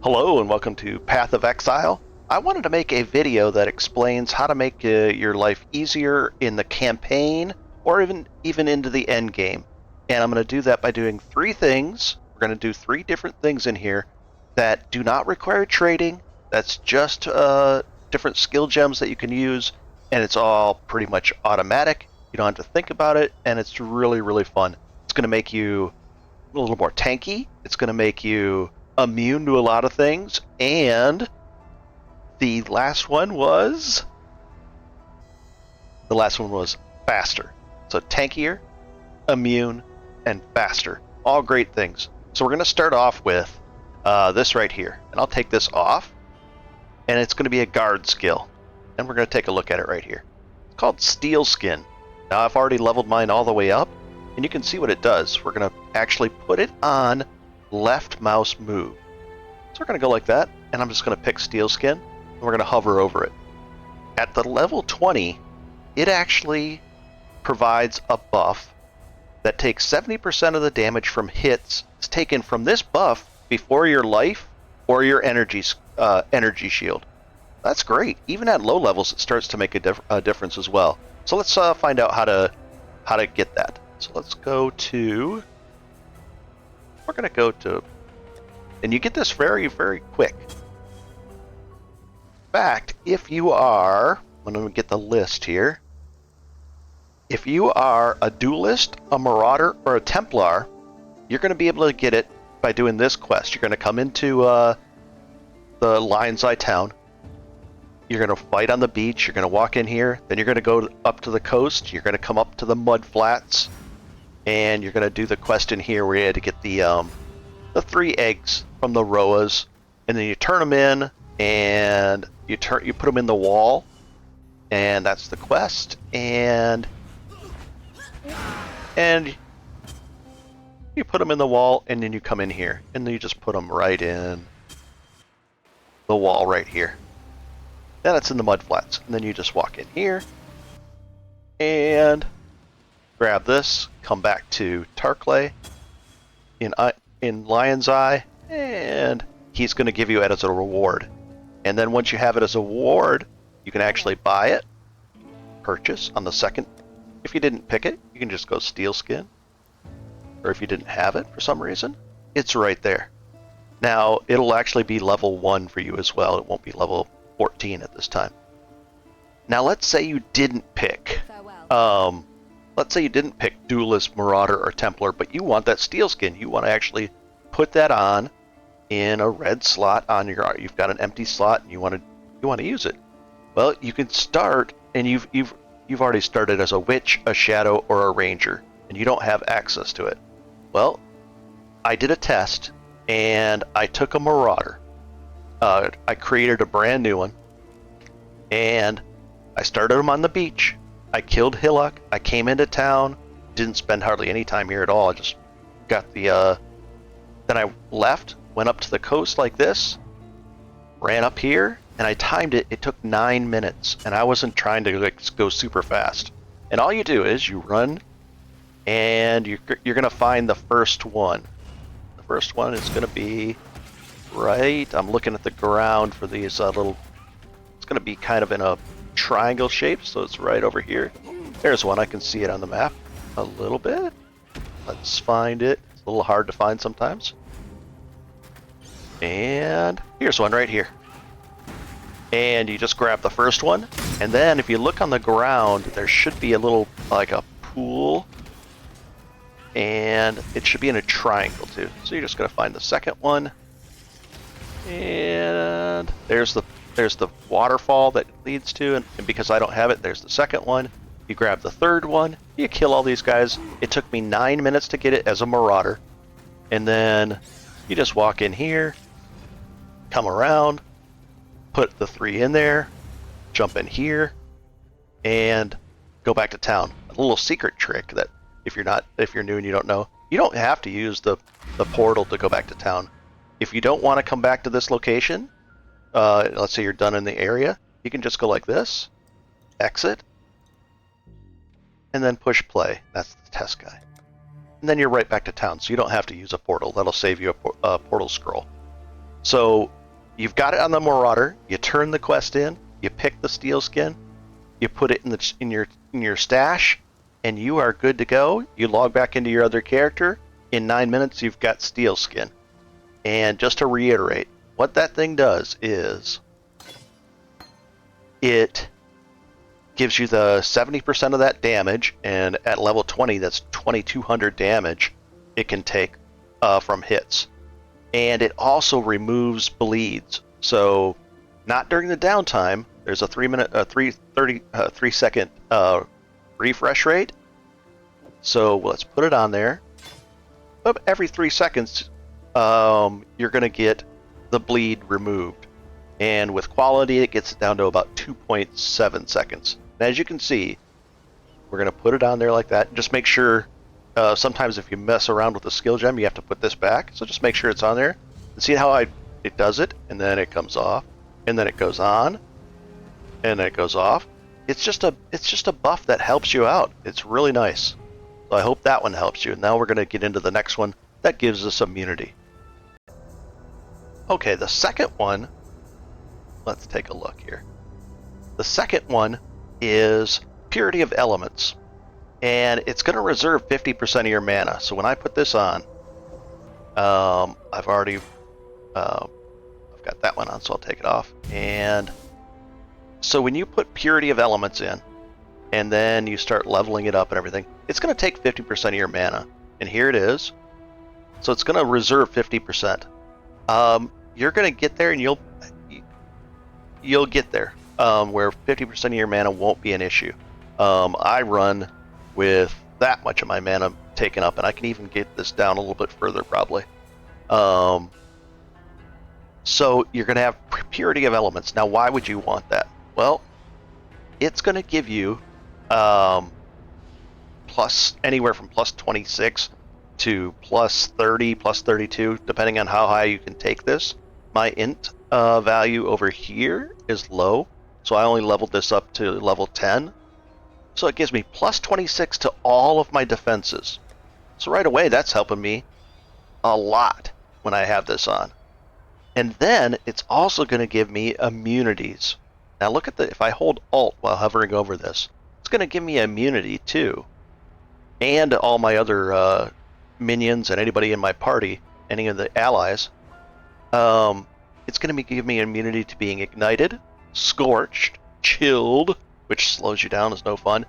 Hello and welcome to Path of Exile. I wanted to make a video that explains how to make your life easier in the campaign or even into the end game. And I'm going to do that by doing three things. We're going to do three different things in here that do not require trading. That's just different skill gems that you can use, and it's all pretty much automatic. You don't have to think about it, and it's really, really fun. It's going to make you a little more tanky. It's going to make you immune to a lot of things, and the last one was faster. So tankier, immune, and faster. All great things. So we're going to start off with this right here, and I'll take this off, and it's going to be a guard skill, and we're going to take a look at it right here. It's called Steelskin. Now I've already leveled mine all the way up, and you can see what it does. We're going to actually put it on left mouse move. So we're going to go like that, and I'm just going to pick Steelskin, and we're going to hover over it. At the level 20, it actually provides a buff that takes 70% of the damage from hits is taken from this buff before your life or your energy shield. That's great. Even at low levels, it starts to make a difference as well. So let's find out how to get that. So let's go to. We're going to go to, and you get this very, very quick. In fact, if you are, I'm going to get the list here. If you are a duelist, a marauder, or a templar, you're going to be able to get it by doing this quest. You're going to come into the Lion's Eye town. You're going to fight on the beach. You're going to walk in here. Then you're going to go up to the coast. You're going to come up to the mud flats. And you're going to do the quest in here where you had to get the 3 eggs from the Roas, and then you turn them in, and you put them in the wall, and that's the quest. And you put them in the wall, and then you come in here, and then you just put them right in the wall right here. Then it's in the mud flats, and then you just walk in here, and grab this, come back to Tarkley in Lion's Eye, and he's going to give you it as a reward. And then once you have it as a reward, you can actually buy it, purchase on the second. If you didn't pick it, you can just go Steelskin. Or if you didn't have it for some reason, it's right there. Now, it'll actually be level 1 for you as well. It won't be level 14 at this time. Now, let's say you didn't pick let's say you didn't pick Duelist, Marauder, or Templar, but you want that Steelskin. You want to actually put that on in a red slot on your. You've got an empty slot, and you want to use it. Well, you can start, and you've already started as a witch, a shadow, or a ranger, and you don't have access to it. Well, I did a test, and I took a Marauder. I created a brand new one, and I started him on the beach. I killed Hillock. I came into town. Didn't spend hardly any time here at all. I just got the. Then I left, went up to the coast like this, ran up here, and I timed it. It took 9 minutes, and I wasn't trying to go super fast. And all you do is you run, and you're gonna find the first one. The first one is gonna be right. I'm looking at the ground for these little. It's gonna be kind of in a triangle shape, so it's right over here. There's one. I can see it on the map a little bit. Let's find it. It's a little hard to find sometimes. And here's one right here. And you just grab the first one, and then if you look on the ground, there should be a little, like a pool, and it should be in a triangle too. So you're just going to find the second one, and there's the waterfall that it leads to, and because I don't have it, there's the second one. You grab the third one, you kill all these guys. It took me 9 minutes to get it as a Marauder, and then you just walk in here, come around, put the 3 in there, jump in here, and go back to town. A little secret trick that if you're new and you don't know, you don't have to use the portal to go back to town. If you don't want to come back to this location, let's say you're done in the area, you can just go like this, exit, and then push play. That's the test guy. and then you're right back to town. So you don't have to use a portal. That'll save you a portal scroll. So you've got it on the Marauder. You turn the quest in. You pick the Steelskin. You put it in your stash, and you are good to go. You log back into your other character. In 9 minutes, you've got Steelskin. And just to reiterate, what that thing does is it gives you the 70% of that damage, and at level 20, that's 2,200 damage it can take from hits. And it also removes bleeds. So, not during the downtime. There's a 3 second refresh rate. So let's put it on there. Every 3 seconds, you're going to get the bleed removed. And with quality, it gets down to about 2.7 seconds. And as you can see, we're going to put it on there like that. Just make sure, sometimes if you mess around with the skill gem, you have to put this back. So just make sure it's on there. And see how it does it? And then it comes off. And then it goes on. And then it goes off. It's just a buff that helps you out. It's really nice. So I hope that one helps you. Now we're going to get into the next one that gives us immunity. Okay, the second one, let's take a look here. The second one is Purity of Elements. And it's going to reserve 50% of your mana. So when I put this on, I've got that one on, so I'll take it off. And so when you put Purity of Elements in, and then you start leveling it up and everything, it's going to take 50% of your mana. And here it is. So it's going to reserve 50%. You're going to get there, and you'll get there where 50% of your mana won't be an issue. I run with that much of my mana taken up, and I can even get this down a little bit further probably. So you're going to have Purity of Elements. Now, why would you want that? Well, it's going to give you plus anywhere from plus 26 to plus 30, plus 32, depending on how high you can take this. My int value over here is low, so I only leveled this up to level 10. So it gives me plus 26 to all of my defenses. So right away, that's helping me a lot when I have this on. And then it's also going to give me immunities. Now look at if I hold Alt while hovering over this, it's going to give me immunity too. And all my other minions and anybody in my party, any of the allies, it's going to give me immunity to being ignited, scorched, chilled, which slows you down, is no fun,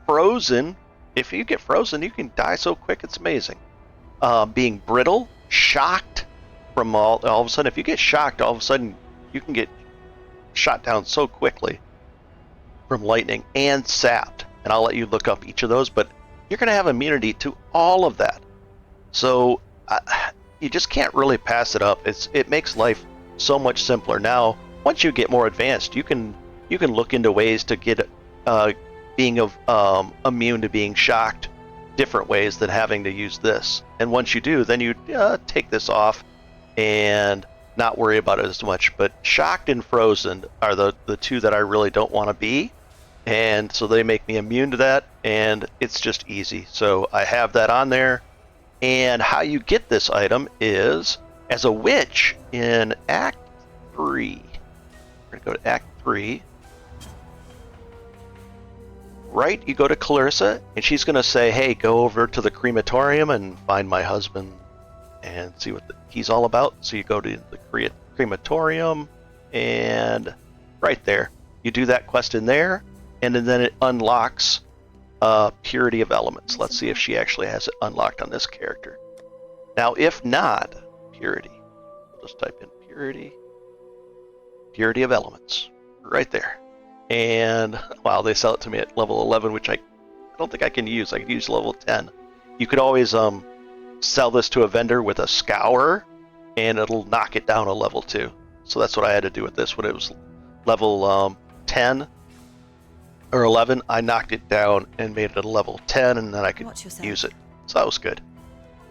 frozen. If you get frozen, you can die so quick, it's amazing. Being brittle, shocked from all of a sudden. If you get shocked, all of a sudden you can get shot down so quickly from lightning, and sapped. And I'll let you look up each of those, but you're going to have immunity to all of that. So you just can't really pass it up. It makes life so much simpler. Now, once you get more advanced, you can look into ways to get being immune to being shocked different ways than having to use this. And once you do, then you take this off and not worry about it as much. But shocked and frozen are the two that I really don't want to be, and so they make me immune to that, and it's just easy. So I have that on there. And how you get this item is as a witch in Act 3. We're going to go to Act 3. Right, you go to Clarissa, and she's going to say, hey, go over to the crematorium and find my husband and see what he's all about. So you go to the crematorium, and right there, you do that quest in there, and then it unlocks Purity of Elements. Let's see if she actually has it unlocked on this character. Now, if not, Purity. We'll just type in Purity of Elements, right there. And, wow, they sell it to me at level 11, which I don't think I can use. I can use level 10. You could always sell this to a vendor with a scour, and it'll knock it down a level 2. So that's what I had to do with this. When it was level 10 or 11, I knocked it down and made it a level 10, and then I could use it. So that was good.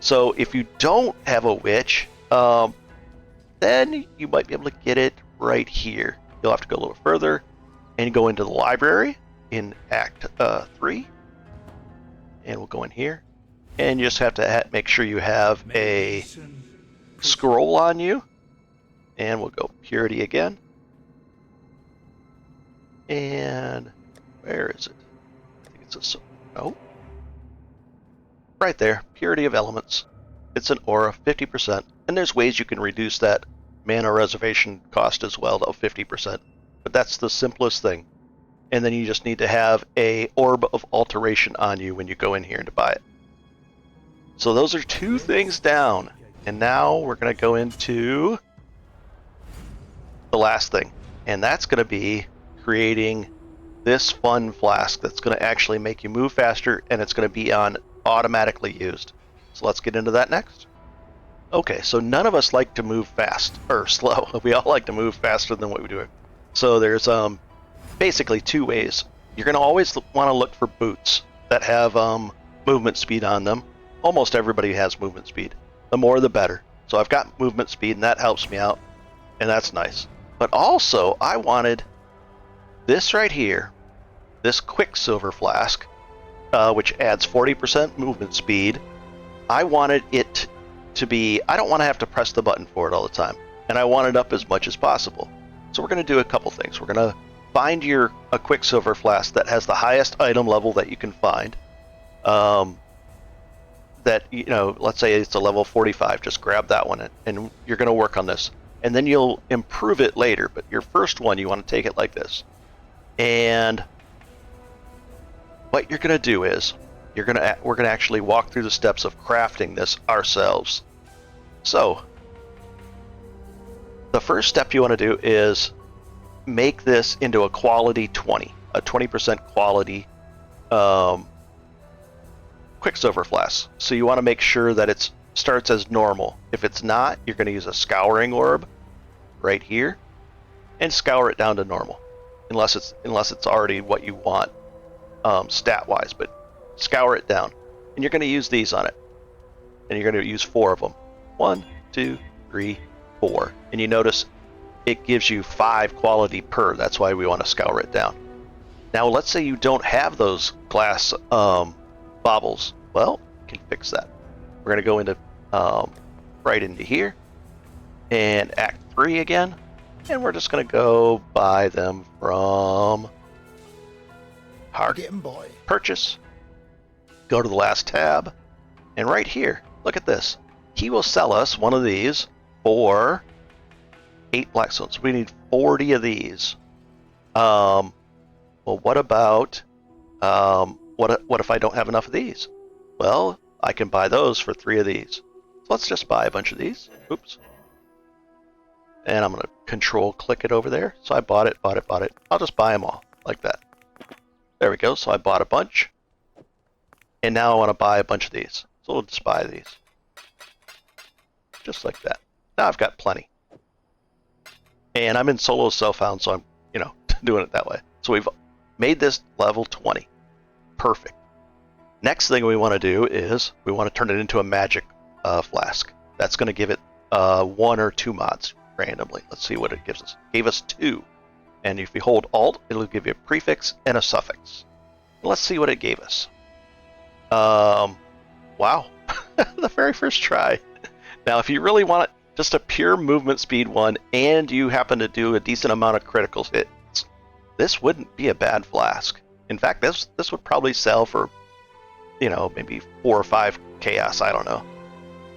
So if you don't have a witch, then you might be able to get it right here. You'll have to go a little further and go into the library in Act 3. And we'll go in here. And you just have to make sure you have a scroll on you. And we'll go Purity again. And where is it? I think it's a... Oh. Right there. Purity of Elements. It's an aura, 50%. And there's ways you can reduce that mana reservation cost as well to 50%. But that's the simplest thing. And then you just need to have a Orb of Alteration on you when you go in here to buy it. So those are 2 things down. And now we're going to go into the last thing. And that's going to be creating this fun flask that's going to actually make you move faster, and it's going to be on automatically used. So let's get into that next. Okay, so none of us like to move fast, or slow. We all like to move faster than what we do. So there's basically 2 ways. You're going to always want to look for boots that have movement speed on them. Almost everybody has movement speed. The more the better. So I've got movement speed, and that helps me out, and that's nice. But also, I wanted this right here, this Quicksilver flask, which adds 40% movement speed. I wanted it to be, I don't want to have to press the button for it all the time, and I want it up as much as possible. So we're going to do a couple things. We're going to find a Quicksilver flask that has the highest item level that you can find. That, you know, let's say it's a level 45, just grab that one, and you're going to work on this. And then you'll improve it later, but your first one, you want to take it like this. And what you're going to do is, we're going to actually walk through the steps of crafting this ourselves. So, the first step you want to do is make this into a quality 20, a 20% quality Quicksilver flask. So you want to make sure that it starts as normal. If it's not, you're going to use a scouring orb right here and scour it down to normal, unless it's already what you want stat wise. But scour it down, and you're going to use these on it, and you're going to use 4 of them. 1, 2, 3, 4, and you notice it gives you 5 quality per. That's why we want to scour it down. Now let's say you don't have those glass baubles. Well, you can fix that. We're going to go into right into here and Act 3 again, and we're just going to go buy them from Purchase. Go to the last tab, and right here, look at this. He will sell us one of these for 8 black stones. We need 40 of these. Well, what about what if I don't have enough of these? Well, I can buy those for 3 of these. So let's just buy a bunch of these. Oops. And I'm going to control click it over there. So I bought it. I'll just buy them all like that. There we go. So I bought a bunch. And now I want to buy a bunch of these. So we'll just buy these. Just like that. Now I've got plenty. And I'm in solo self-found, so I'm, doing it that way. So we've made this level 20. Perfect. Next thing we want to do is we want to turn it into a magic flask. That's going to give it 1 or 2 mods randomly. Let's see what it gives us. It gave us 2. And if you hold Alt, it'll give you a prefix and a suffix. Let's see what it gave us. Wow. The very first try. Now, if you really want it, just a pure movement speed one, and you happen to do a decent amount of critical hits, this wouldn't be a bad flask. In fact, this would probably sell for, maybe 4 or 5 chaos. I don't know.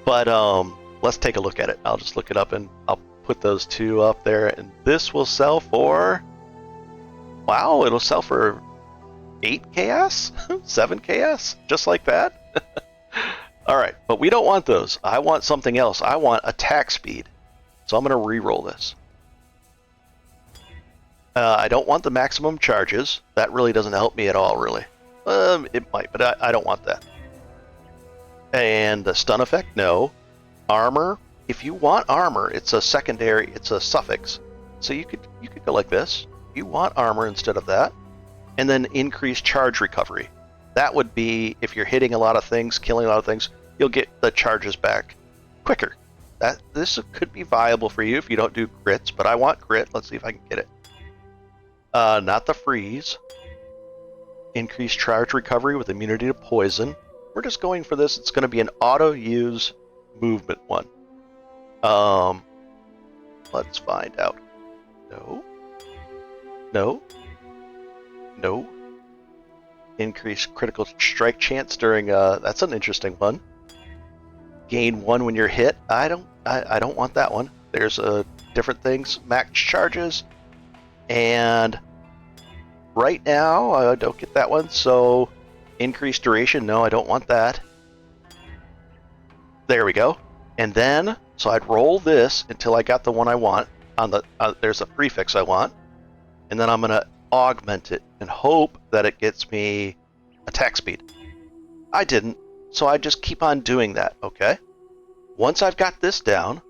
But let's take a look at it. I'll just look it up, and I'll put those 2 up there, and this will sell for, wow, it'll sell for 8 chaos? 7 chaos? Just like that? Alright, but we don't want those. I want something else. I want attack speed. So I'm going to re-roll this. I don't want the maximum charges. That really doesn't help me at all, really. It might, but I don't want that. And the stun effect, no. Armor, if you want armor, it's a secondary, it's a suffix. So you could go like this. You want armor instead of that. And then increase charge recovery. That would be, if you're hitting a lot of things, killing a lot of things, you'll get the charges back quicker. This could be viable for you if you don't do crits, but I want crit. Let's see if I can get it. Not the freeze. Increase charge recovery with immunity to poison. We're just going for this. It's going to be an auto-use movement one. Let's find out. No. No. No. Increase critical strike chance during that's an interesting one. Gain 1 when you're hit. I don't want that one. There's different things. Max charges. And right now I don't get that one, so increased duration. No, I don't want that. There we go. And then so I'd roll this until I got the one I want. On the there's a prefix I want. And then I'm going to augment it and hope that it gets me attack speed. I didn't, so I just keep on doing that, okay? Once I've got this down,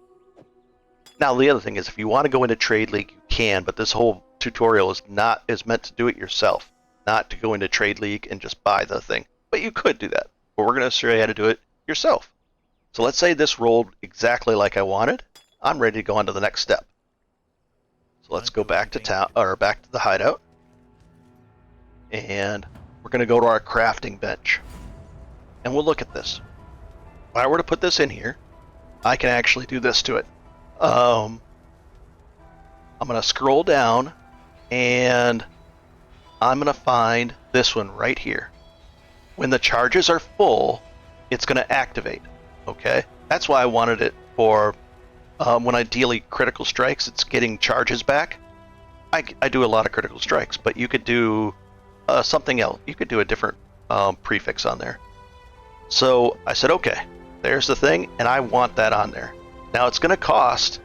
now the other thing is if you want to go into Trade League, you can, but this whole tutorial is meant to do it yourself, not to go into Trade League and just buy the thing. But you could do that, but we're going to show you how to do it yourself. So let's say this rolled exactly like I wanted. I'm ready to go on to the next step. So let's go back to town, or back to the hideout. And we're going to go to our crafting bench. And we'll look at this. If I were to put this in here, I can actually do this to it. I'm going to scroll down, and I'm going to find this one right here. When the charges are full, it's going to activate. Okay? That's why I wanted it for when I deal critical strikes, it's getting charges back. I do a lot of critical strikes, but you could do something else. You could do a different prefix on there. So I said, okay, there's the thing, and I want that on there. Now it's going to cost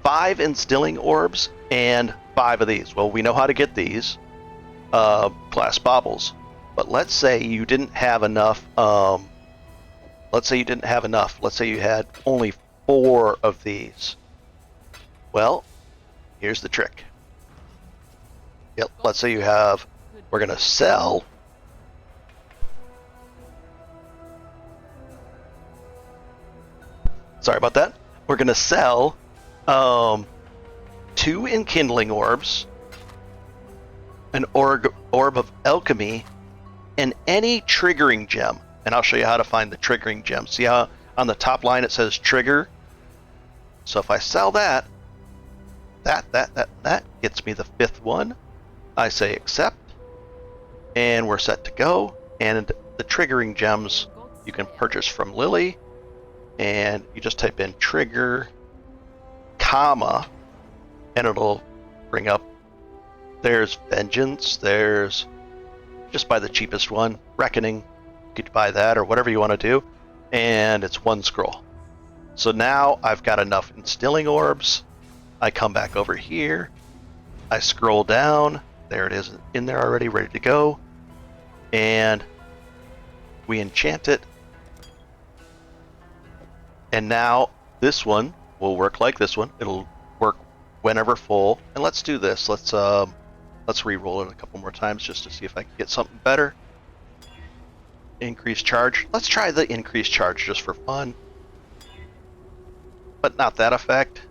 5 instilling orbs and 5 of these. Well, we know how to get these glass baubles, but let's say you didn't have enough. Let's say you had only 4 of these. Well, here's the trick. Yep, let's say you have. We're going to sell. Sorry about that. We're going to sell 2 enkindling orbs, an orb of alchemy, and any triggering gem. And I'll show you how to find the triggering gem. See how on the top line it says trigger? So if I sell that gets me the 5th one. I say accept, and we're set to go. And the triggering gems you can purchase from Lily, and you just type in trigger, comma, and it'll bring up. There's vengeance. There's just buy the cheapest one, reckoning. You could buy that or whatever you want to do, and it's 1 scroll. So now I've got enough instilling orbs. I come back over here. I scroll down. There it is in there already, ready to go. And we enchant it. And now this one will work like this one. It'll work whenever full. And let's do this. Let's re-roll it a couple more times just to see if I can get something better. Increased charge. Let's try the increased charge just for fun. But not that effect.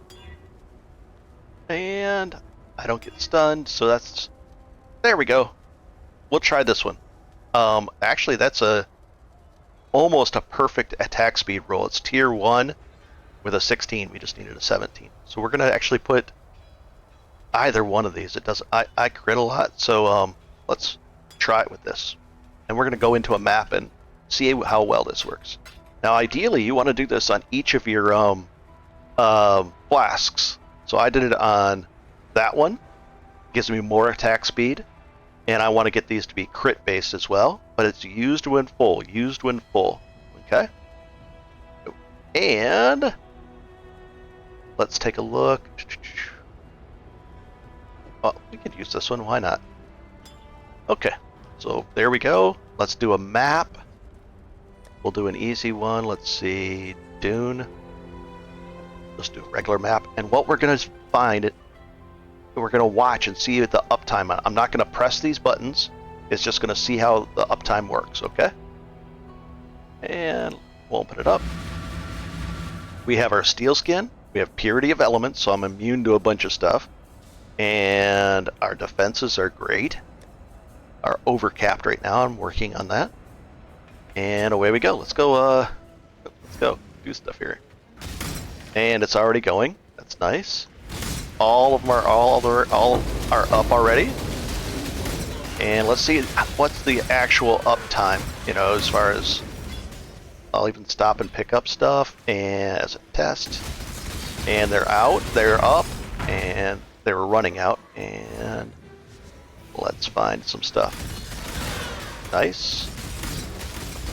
And I don't get stunned, so that's... There we go. We'll try this one. Actually, that's almost a perfect attack speed roll. It's tier 1 with a 16. We just needed a 17. So we're going to actually put either one of these. It does. I crit a lot, so let's try it with this. And we're going to go into a map and see how well this works. Now, ideally, you want to do this on each of your flasks. So I did it on that one. Gives me more attack speed. And I want to get these to be crit based as well. But it's used when full. Used when full. Okay? And let's take a look. Oh, we could use this one. Why not? Okay. So there we go. Let's do a map. We'll do an easy one. Let's see. Dune. Let's do a regular map. And what we're going to find, we're going to watch and see the uptime. I'm not going to press these buttons. It's just going to see how the uptime works, okay? And we'll open it up. We have our Steelskin. We have Purity of Elements, so I'm immune to a bunch of stuff. And our defenses are great. Are overcapped right now. I'm working on that. And away we go. Let's go do stuff here. And it's already going. That's nice. all of them are all are up already. And let's see what's the actual uptime, you know, as far as I'll even stop and pick up stuff and as a test. And they're out, they're up, and they were running out. And let's find some stuff. Nice.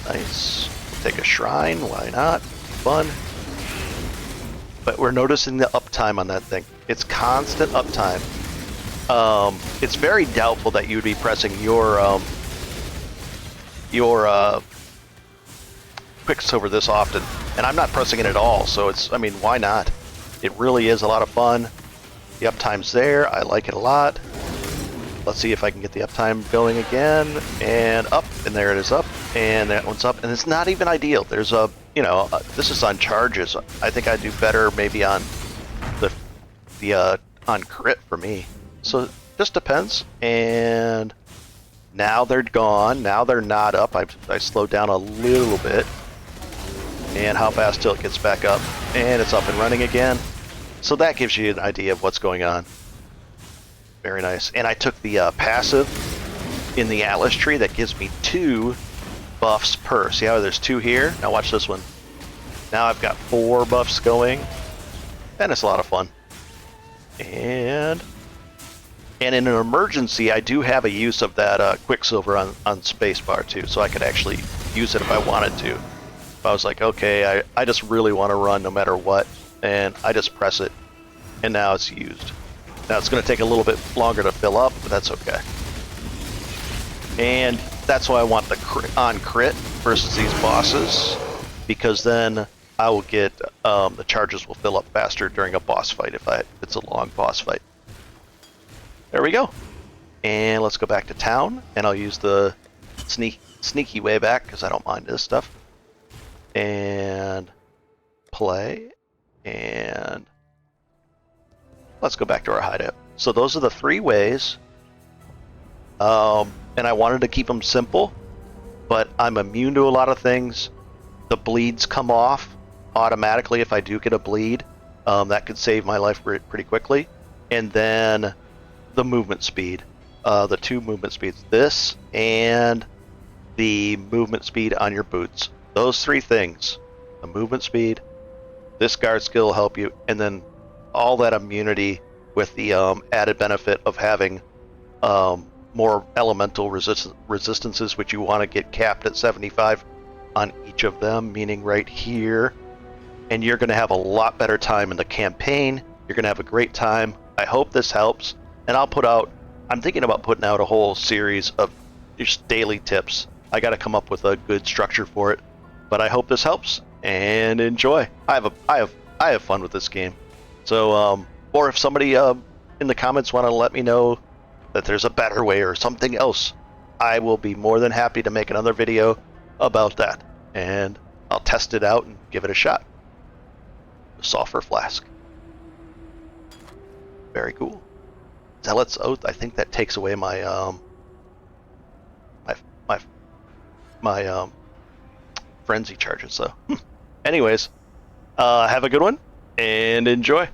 Nice. Take a shrine, why not? Fun. But we're noticing the uptime on that thing. It's constant uptime. It's very doubtful that you'd be pressing your Quicksilver this often, and I'm not pressing it at all, so it's, I mean, why not? It really is a lot of fun. The uptime's there, I like it a lot. Let's see if I can get the uptime going again, and up, and there it is up, and that one's up, and it's not even ideal. There's a, you know, this is on charges. I think I'd do better maybe on the on crit for me. So just depends. And now they're gone. Now they're not up. I slowed down a little bit. And how fast till it gets back up. And it's up and running again. So that gives you an idea of what's going on. Very nice. And I took the passive in the Atlas tree that gives me 2 buffs per. See how there's 2 here? Now watch this one. Now I've got 4 buffs going. And it's a lot of fun. And in an emergency, I do have a use of that Quicksilver on spacebar too, so I could actually use it if I wanted to. If I was like, okay, I just really want to run no matter what, and I just press it, and now it's used. Now it's going to take a little bit longer to fill up, but that's okay. And that's why I want the on crit versus these bosses, because then I will get the charges will fill up faster during a boss fight if it's a long boss fight. There we go. And let's go back to town, and I'll use the sneaky way back because I don't mind this stuff. And play, and let's go back to our hideout. So those are the 3 ways. And I wanted to keep them simple, but I'm immune to a lot of things. The bleeds come off automatically if I do get a bleed. That could save my life pretty quickly. And then the movement speed, the 2 movement speeds, this and the movement speed on your boots. Those 3 things, the movement speed, this guard skill will help you, and then all that immunity with the added benefit of having more elemental resistances, which you want to get capped at 75 on each of them, meaning right here. And you're going to have a lot better time in the campaign. You're going to have a great time. I hope this helps. And I'm thinking about putting out a whole series of just daily tips. I got to come up with a good structure for it. But I hope this helps, and enjoy. I have fun with this game. So, or if somebody in the comments want to let me know that there's a better way or something else, I will be more than happy to make another video about that. And I'll test it out and give it a shot. Sulfur Flask. Very cool. Zealot's Oath, I think that takes away my my frenzy charges, so anyways, have a good one and enjoy.